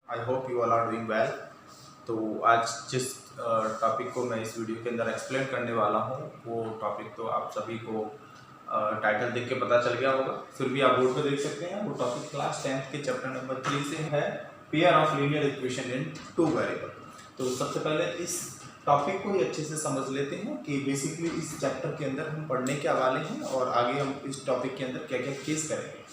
I hope you all are doing well. तो आज जिस टॉपिक को मैं इस वीडियो के अंदर एक्सप्लेन करने वाला हूँ वो टॉपिक तो आप सभी को टाइटल देख के पता चल गया होगा, फिर भी आप बोर्ड पे देख सकते हैं। वो टॉपिक क्लास 10th के चैप्टर नंबर 3 से है, pair of linear equation in two variable. तो सबसे पहले इस टॉपिक को ही अच्छे से समझ लेते हैं कि बेसिकली इस चैप्टर के अंदर हम पढ़ने क्या वाले हैं और आगे हम इस टॉपिक के अंदर क्या क्या केस करेंगे।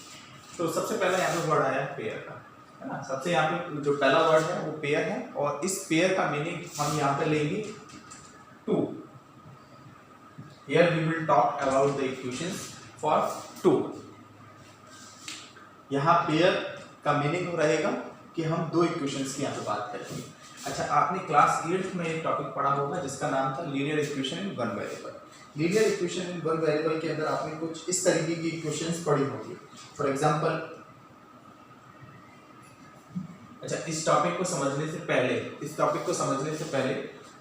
तो सबसे पहले यहाँ पे वर्ड आया पेयर का, है ना। सबसे यहाँ पे जो पहला वर्ड है वो पेयर है और इस पेयर का मीनिंग हम यहाँ पे लेंगे two. Here we will talk about the equations for two. यहाँ पेयर का मीनिंग रहेगा कि हम दो इक्वेशंस की यहाँ पे बात करेंगे। अच्छा, आपने क्लास 8th में एक टॉपिक पढ़ा होगा जिसका नाम था linear equation in one variable. Linear equation in one variable के अंदर आपने कुछ इस तरीके की इक्वेशंस पढ़ी होगी। फॉर एग्जांपल, अच्छा, इस टॉपिक को समझने से पहले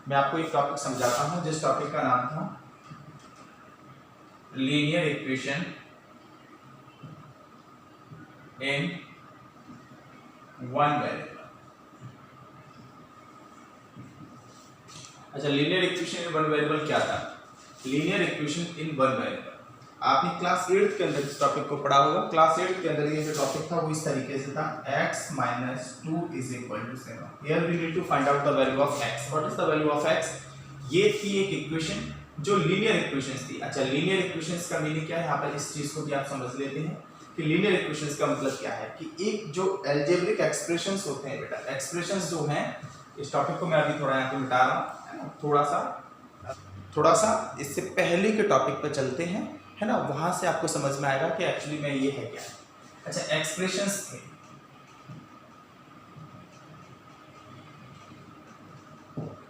मैं आपको एक टॉपिक समझाता हूं जिस टॉपिक का नाम था linear equation in one variable. अच्छा, linear equation in one variable क्या था? Linear equation in one variable आपने क्लास 8th के अंदर इस टॉपिक को पढ़ा होगा। क्लास 8th के अंदर ये जो टॉपिक था वो इस तरीके से था, x - 2 = 7। Here we need to find out the value of x। What is the value of x? ये थी एक इक्वेशन जो लीनियर इक्वेशंस थी। अच्छा, लीनियर इक्वेशंस का मीनिंग क्या है? यहाँ पर इस चीज को भी आप समझ लेते हैं कि लीनियर इक्वेशंस का मतलब क्या है कि एक जो अलजेब्रिक एक्सप्रेशंस होते हैं, बेटा एक्सप्रेशंस जो हैं, इस टॉपिक को मैं अभी थोड़ा यहाँ पे मिटा रहा हूँ, है ना। थोड़ा सा इससे पहले के टॉपिक पे चलते हैं, है ना। वहां से आपको समझ में आएगा कि एक्चुअली में ये है क्या। अच्छा, एक्सप्रेशंस थे,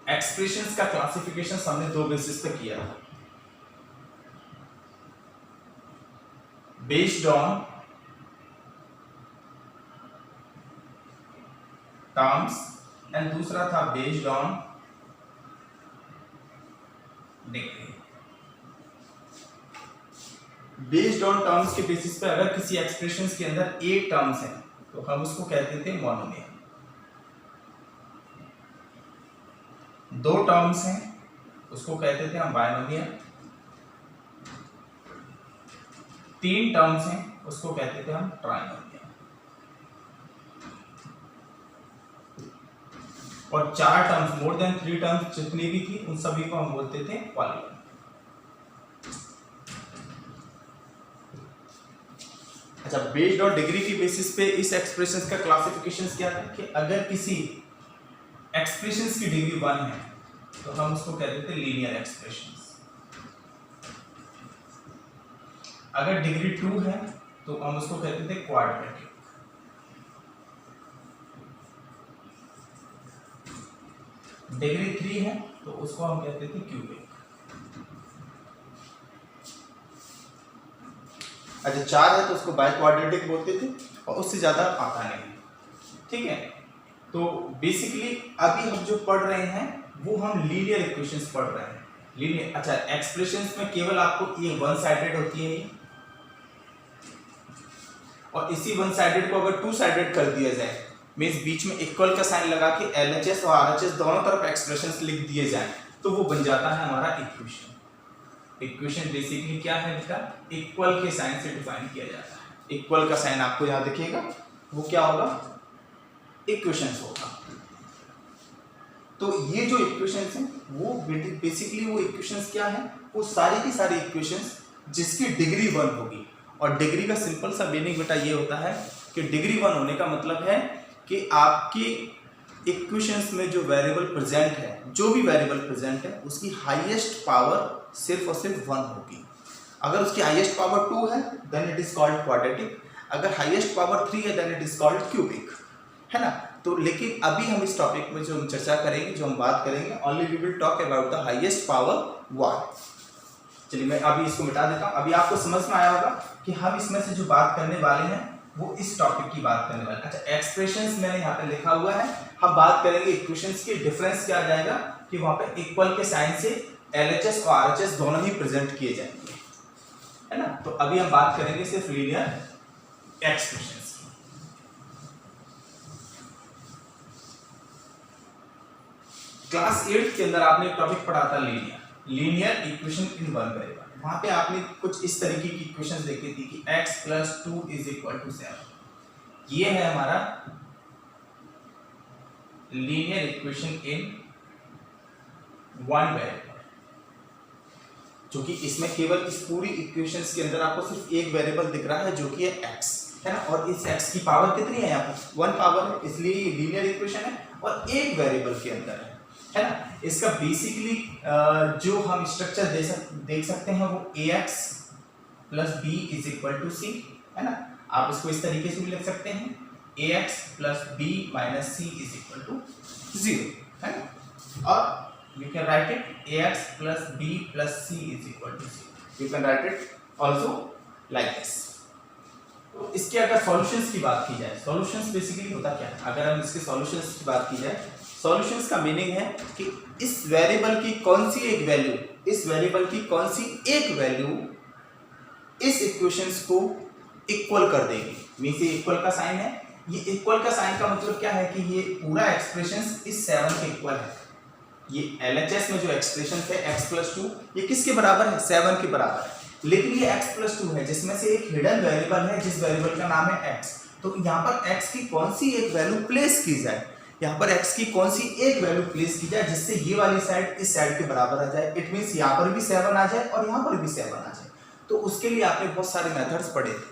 एक्सप्रेशंस का क्लासिफिकेशन हमने दो बेसिस पे किया था, बेस्ड ऑन टर्म्स एंड दूसरा था based on degree. Based on terms के बेसिस पे अगर किसी एक्सप्रेशंस के अंदर एक टर्म्स है तो हम उसको कहते थे मोनोमियल। दो टर्म्स हैं उसको कहते थे हम बायनोमियल। तीन टर्म्स हैं उसको कहते थे हम ट्राइनोमियल। और चार टर्म्स, मोर देन 3 टर्म्स जितनी भी थी उन सभी को हम बोलते थे पॉलीनोमियल। अच्छा, बेस्ड ऑन डिग्री की बेसिस पे इस एक्सप्रेशंस का क्लासिफिकेशंस क्या था कि अगर किसी एक्सप्रेशंस की डिग्री 1 है तो हम उसको कहते थे लीनियर एक्सप्रेशंस। अगर डिग्री 2 है तो हम उसको कहते थे क्वाड्रेटिक। डिग्री 3 है तो उसको हम कहते थे क्यूबिक। अच्छा, 4 है तो उसको बाय क्वाड्रेटिक बोलते थे और उससे ज्यादा आता नहीं। ठीक है, तो बेसिकली अभी हम जो पढ़ रहे हैं वो हम लीनियर इक्वेशंस पढ़ रहे हैं। लीनियर, अच्छा, एक्सप्रेशंस में केवल आपको ये वन साइडेड होती है और इसी वन साइडेड को अगर टू साइडेड कर दिया जाए, मींस बीच में इक्वल का साइन लगा के LHS और RHS दोनों तरफ एक्सप्रेशंस लिख दिए जाए तो वो बन जाता है हमारा इक्वेशन। इक्वेशन बेसिकली क्या है बेटा? इक्वल के साइन से डिफाइन किया जाता है। इक्वल का साइन आपको यहां दिखेगा, वो क्या होगा? इक्वेशंस होगा। तो ये जो इक्वेशंस हैं वो बेसिकली वो इक्वेशंस क्या है? वो सारी की सारी इक्वेशंस जिसकी डिग्री 1 होगी। और डिग्री का सिंपल सा मीनिंग बेटा ये होता है कि डिग्री 1 होने का मतलब है कि आपकी इक्वेशंस में जो वेरिएबल प्रेजेंट है, जो भी वेरिएबल प्रेजेंट है उसकी हाईएस्ट पावर सिर्फ और सिर्फ 1 होगी। अगर उसकी हाईएस्ट पावर 2 है then it is called quadratic, अगर हाईएस्ट पावर 3 है then it is called cubic, है ना। तो लेकिन अभी हम इस टॉपिक में जो हम चर्चा करेंगे, जो हम बात करेंगे, only we will talk about the highest power 1। चलिए मैं अभी इसको मिटा देता हूं। अभी आपको समझ में आया होगा कि हम इसमें से जो बात करने वाले हैं वो इस टॉपिक की बात करने वाले। अच्छा, एक्सप्रेशंस मैंने यहाँ पे लिखा हुआ है, हम बात करेंगे इक्वेशंस के डिफरेंस क्या आ जाएगा कि वहां पे इक्वल के साइन से LHS और RHS दोनों ही प्रेजेंट किए जाएंगे, है ना। तो अभी हम बात करेंगे सिर्फ लीनियर एक्सप्रेशंस की। क्लास 8 के अंदर आपने एक टॉपिक पढ़ा था linear equation in one variable. वहां पे आपने कुछ इस तरीके की इक्वेशंस देखी थी कि x + 2 = 7। ये है हमारा linear equation in one variable, जो कि इसमें केवल इस पूरी इक्वेशंस के अंदर आपको सिर्फ एक वेरिएबल दिख रहा है जो कि है x, है ना। और इस x की पावर कितनी है, यहाँ पर 1 पावर है, इसलिए ये लीनियर इक्वेशन है और एक वेरिएबल के अंदर है ना। इसका बेसिकली जो हम स्ट्रक्चर देख सकते हैं वो ax + b = c, है ना। आप इसको इस तरीके से भी लिख सकते हैं ax + b - c = 0, है ना। और you can write it ax + b + c = 0. You can write it also like this. तो इसके अगर सॉल्यूशंस की बात की जाए, सॉल्यूशंस बेसिकली होता क्या है, अगर हम इसके सॉल्यूशंस की बात की जाए, सॉल्यूशंस का मीनिंग है कि इस वेरिएबल की कौन सी एक वैल्यू, इस वेरिएबल की कौन सी एक वैल्यू इस इक्वेशंस को इक्वल कर देगी। मींस ये इक्वल का साइन है, ये इक्वल का साइन का मतलब क्या है कि ये पूरा एक्सप्रेशन इस 7 के इक्वल है। ये LHS में जो एक्सप्रेशन है x + 2 ये किसके बराबर है, 7 के बराबर है। लेकिन ये x + 2 है जिसमें से एक हिडन वेरिएबल है जिस वेरिएबल का नाम है x। तो यहाँ पर x की कौन सी एक वैल्यू प्लेस की जाए, यहाँ पर x की कौन सी एक वैल्यू प्लेस की जाए जिससे ये वाली साइड इस साइड के बराबर आ जाए। इट मींस यहाँ पर भी 7 आ जाए और यहाँ पर भी 7 आ जाए। तो उसके लिए आपने बहुत सारे मेथड्स पढ़े थे,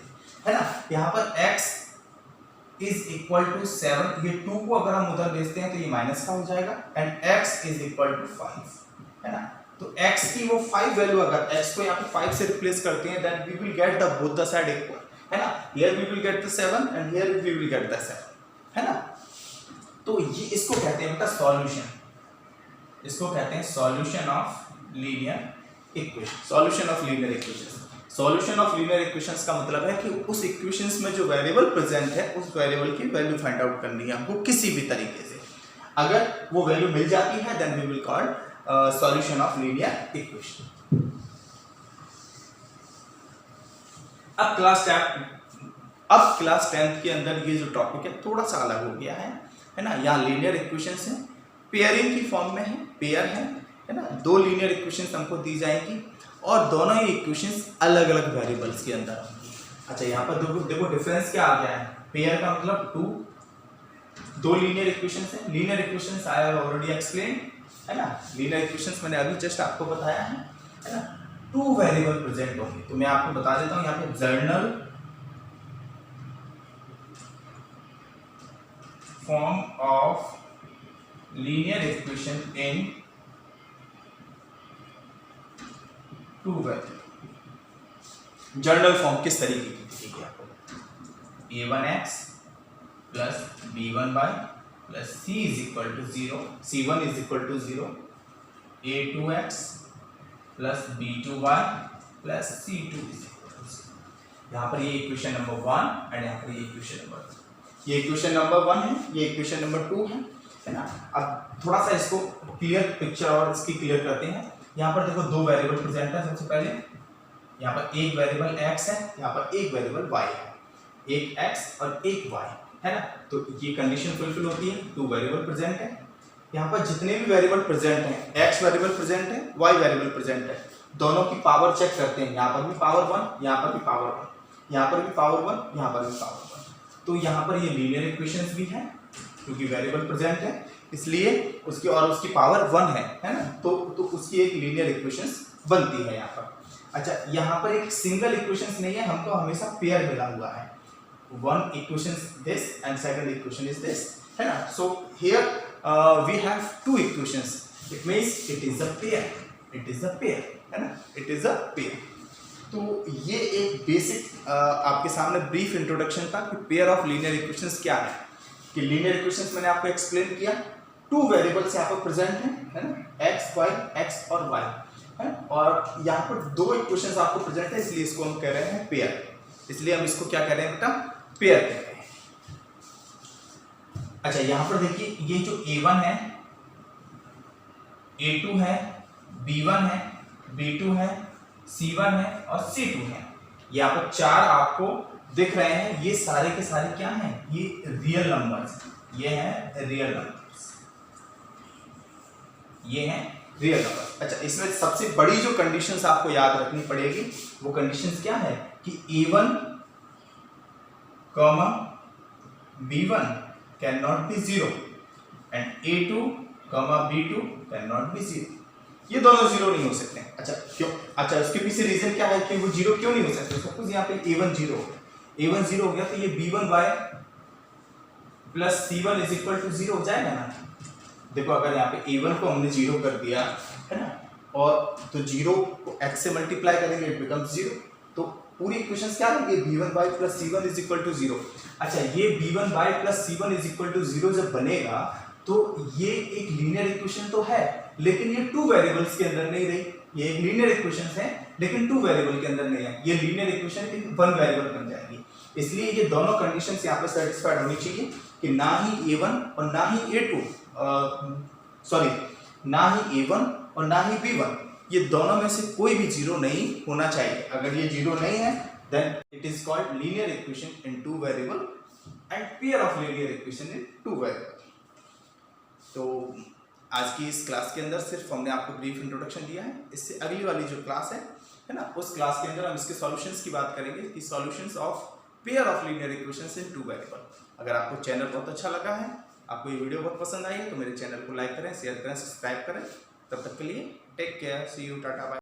है ना। यहाँ पर x = 7, ये 2 को अगर हम उधर भेजते हैं तो ये माइनस का हो जाएगा, एंड x = 5, है ना। तो x की वो 5 वैल्यू, अगर x को यहाँ पे 5 से रिप्लेस करते हैं then we will get the both the side equal, है ना। Here we will get the 7 and here we will get the 7, है ना। तो ये इसको कहते हैं बेटा सॉल्यूशन, इसको कहते हैं solution of linear equation, solution of linear equation. Solution of linear equations का मतलब है कि उस इक्वेशंस में जो वेरिएबल प्रेजेंट है उस वेरिएबल की वैल्यू फाइंड आउट करनी है हमको किसी भी तरीके से। अगर वो वैल्यू मिल जाती है then we will call solution of linear equation. अब क्लास 10th के अंदर ये जो टॉपिक है थोड़ा सा अलग हो गया है ना। यहाँ लीनियर इक्वेशंस है, पेयरिंग की फॉर्म में है, पेयर है ना। 2 लीनियर इक्वेशंस हमको दी जाएंगी और दोनों ही इक्वेशंस अलग अलग वेरिएबल्स के अंदर होंगी। अच्छा, यहाँ पर देखो डिफरेंस क्या आ गया है। पेयर का मतलब 2 लीनियर इक्वेशंस है। Linear equations I have already explained, है ना। लीनियर इक्वेशंस मैंने अभी जस्ट आपको बताया है ना। 2 वेरिएबल प्रेजेंट होंगे, तो मैं आपको बता देता हूँ यहाँ पे journal form of linear equation in 2 variable. General form किस तरीके की दिखेगी आपको, a1x + b1y + c = 0, c1 = 0, a2x + b2y + c2 = 0। यहाँ पर ये इक्वेशन नंबर 1 एंड यहाँ पर ये इक्वेशन नंबर 2। ये इक्वेशन नंबर 1 है, ये इक्वेशन नंबर 2 है ना। अब थोड़ा सा इसको क्लियर पिक्चर और इसकी क्लियर करते हैं। यहाँ पर देखो 2 वेरिएबल प्रेजेंट है। सबसे पहले यहाँ पर एक वेरिएबल x है, यहाँ पर एक वेरिएबल y है, एक x और एक y, है ना। तो ये कंडीशन फुलफिल होती है, 2 वेरिएबल प्रेजेंट है। यहाँ पर जितने भी वेरिएबल प्रेजेंट हैं, x वेरिएबल प्रेजेंट है, y वेरिएबल प्रेजेंट है, दोनों की पावर चेक करते हैं। यहाँ पर भी पावर 1, यहाँ पर भी पावर 1, यहाँ पर भी पावर 1, यहाँ पर भी पावर 1। तो यहाँ पर ये लीनियर इक्वेशंस भी हैं क्योंकि वेरिएबल प्रेजेंट है, इसलिए उसकी पावर 1 है ना। तो उसकी एक लीनियर इक्वेशंस बनती है यहाँ पर। अच्छा, यहाँ पर एक सिंगल इक्वेशंस नहीं है, हमको हमेशा पेयर मिला हुआ है। 1 equation this and second equation is this, है ना। So here we have 2 equations, it means it is a pair, it is a pair, है ना, इट इज अ पेयर। तो ये एक बेसिक आपके सामने ब्रीफ इंट्रोडक्शन था कि पेयर ऑफ लीनियर इक्वेशंस क्या है। कि लीनियर इक्वेशंस मैंने आपको एक्सप्लेन किया, 2 वेरिएबल्स यहाँ पर प्रेजेंट हैं, है ना, x और y, है। और यहाँ पर 2 इक्वेशंस आपको प्रेजेंट है, इसलिए इसको हम कह रहे हैं पेयर। इसलिए हम इसको क्या कह रहे हैं बेटा, पेयर कह रहे हैं। अच्छा, यहाँ पर देखिए ये जो a1 है, a2 है, b1 है, b2 है, c1 है और c2 है। यहाँ पर 4 आपको दिख रहे हैं। ये सारे के सारे क्या हैं, ये रियल नंबर्स, ये हैं रियल नंबर्स। ये है रियल नंबर। अच्छा, इसमें सबसे बड़ी जो कंडीशंस आपको याद रखनी पड़ेगी वो कंडीशंस क्या है कि A1, B1 can not be 0 and A2, B2 can not be 0। ये दोनों 0 नहीं हो सकते। अच्छा क्यों? अच्छा, उसके पीछे रीजन क्या है कि वो 0 क्यों नहीं हो सकते? सपोज यहाँ पे A1 0 हो गया, A1 0 हो गया तो ये B1y plus C1 is equal to 0 हो जाएगा ना। देखो अगर यहाँ पे A1 को हमने 0 कर दिया है ना, और तो 0 को x से मल्टीप्लाई करेंगे इट बिकम्स 0, तो पूरी इक्वेशन क्या होगी? B1y plus C1 is equal to 0। अच्छा, ये B1y plus C1 is equal to 0 जब बनेगा तो ये एक लीनियर इक्वेशन तो है, लेकिन ये 2 वेरिएबल्स के अंदर नहीं रही। ये एक लीनियर इक्वेशन है लेकिन 2 वेरिएबल के अंदर नहीं है। ये लीनियर इक्वेशन इन 1 वेरिएबल बन जाएगी। इसलिए ये दोनों कंडीशंस यहाँ पे सेटिस्फाइड होनी चाहिए कि ना ही A1 और ना ही A2, ना ही A1 और ना ही B1, ये दोनों में से कोई भी 0 नहीं होना चाहिए। अगर ये 0 नहीं है then it is called linear equation in 2 variable and pair of linear equation in 2 variable. तो आज की इस क्लास के अंदर सिर्फ हमने आपको ब्रीफ इंट्रोडक्शन दिया है। इससे अगली वाली जो क्लास है ना, उस क्लास के अंदर हम इसके सॉल्यूशंस की बात करेंगे कि solutions of pair of linear equations in 2 variable. अगर आपको चैनल बहुत अच्छा लगा है, आपको ये वीडियो बहुत पसंद आई है, तो मेरे चैनल को लाइक करें, शेयर करें, सब्सक्राइब करें। तब तक के लिए take care, see you, tata, bye.